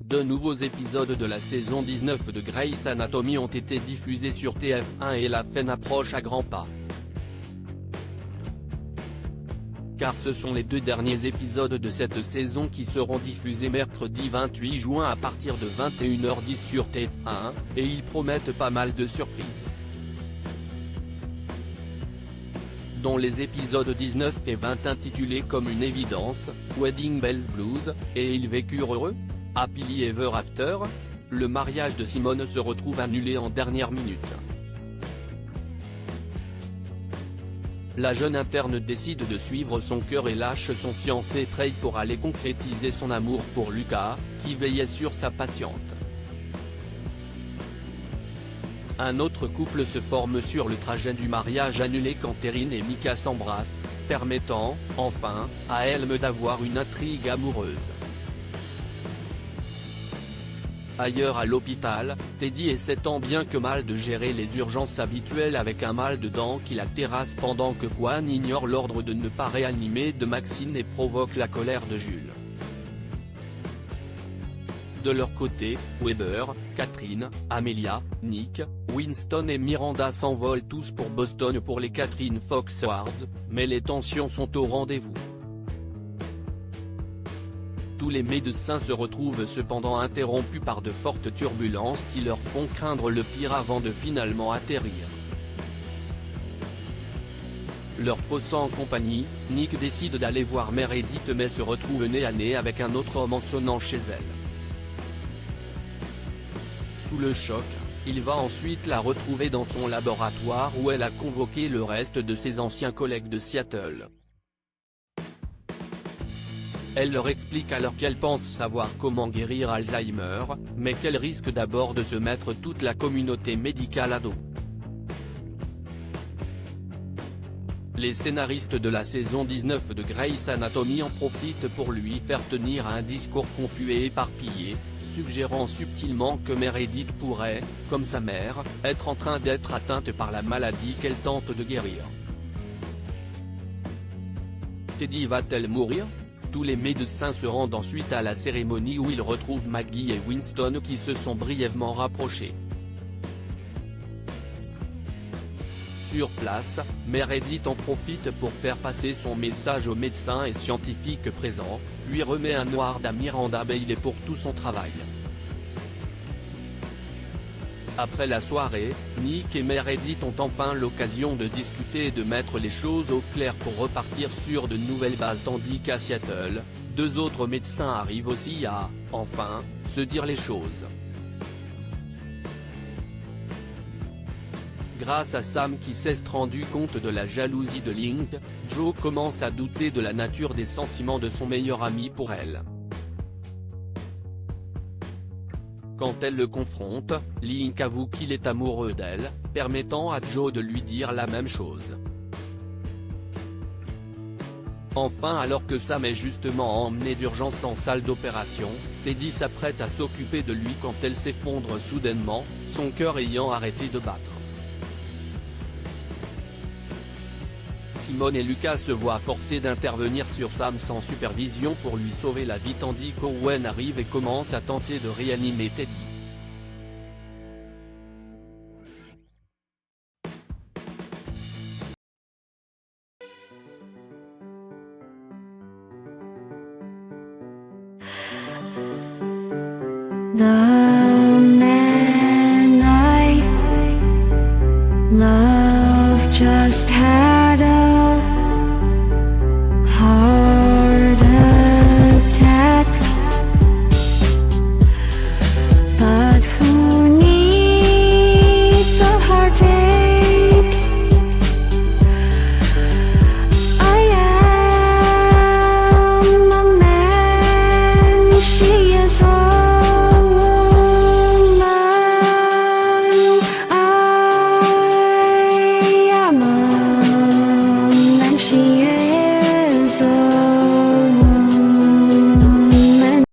Deux nouveaux épisodes de la saison 19 de Grey's Anatomy ont été diffusés sur TF1 et la fin approche à grands pas. Car ce sont les deux derniers épisodes de cette saison qui seront diffusés mercredi 28 juin à partir de 21h10 sur TF1, et ils promettent pas mal de surprises. Dont les épisodes 19 et 20 intitulés comme une évidence, Wedding Bells Blues, et Ils vécurent heureux, Happily Ever After, le mariage de Simone se retrouve annulé en dernière minute. La jeune interne décide de suivre son cœur et lâche son fiancé Trey pour aller concrétiser son amour pour Lucas, qui veillait sur sa patiente. Un autre couple se forme sur le trajet du mariage annulé quand Erin et Micah s'embrassent, permettant, enfin, à Helm d'avoir une intrigue amoureuse. Ailleurs à l'hôpital, Teddy essaie tant bien que mal de gérer les urgences habituelles avec un mal de dents qui la terrasse pendant que Quan ignore l'ordre de ne pas réanimer de Maxine et provoque la colère de Jules. De leur côté, Weber, Catherine, Amelia, Nick, Winston et Miranda s'envolent tous pour Boston pour les Catherine Fox Awards, mais les tensions sont au rendez-vous. Tous les médecins se retrouvent cependant interrompus par de fortes turbulences qui leur font craindre le pire avant de finalement atterrir. Leur faussant en compagnie, Nick décide d'aller voir Meredith mais se retrouve nez à nez avec un autre homme en sonnant chez elle. Sous le choc, il va ensuite la retrouver dans son laboratoire où elle a convoqué le reste de ses anciens collègues de Seattle. Elle leur explique alors qu'elle pense savoir comment guérir Alzheimer, mais qu'elle risque d'abord de se mettre toute la communauté médicale à dos. Les scénaristes de la saison 19 de Grey's Anatomy en profitent pour lui faire tenir un discours confus et éparpillé, suggérant subtilement que Meredith pourrait, comme sa mère, être en train d'être atteinte par la maladie qu'elle tente de guérir. Teddy va-t-elle mourir ? Tous les médecins se rendent ensuite à la cérémonie où ils retrouvent Maggie et Winston qui se sont brièvement rapprochés. Sur place, Meredith en profite pour faire passer son message aux médecins et scientifiques présents, puis remet un award à Miranda Bailey pour tout son travail. Après la soirée, Nick et Meredith ont enfin l'occasion de discuter et de mettre les choses au clair pour repartir sur de nouvelles bases tandis qu'à Seattle, deux autres médecins arrivent aussi à, enfin, se dire les choses. Grâce à Sam qui s'est rendu compte de la jalousie de Link, Joe commence à douter de la nature des sentiments de son meilleur ami pour elle. Quand elle le confronte, Link avoue qu'il est amoureux d'elle, permettant à Joe de lui dire la même chose. Enfin, alors que Sam est justement emmené d'urgence en salle d'opération, Teddy s'apprête à s'occuper de lui quand elle s'effondre soudainement, son cœur ayant arrêté de battre. Simone et Lucas se voient forcés d'intervenir sur Sam sans supervision pour lui sauver la vie tandis qu'Owen arrive et commence à tenter de réanimer Teddy. The man I love just had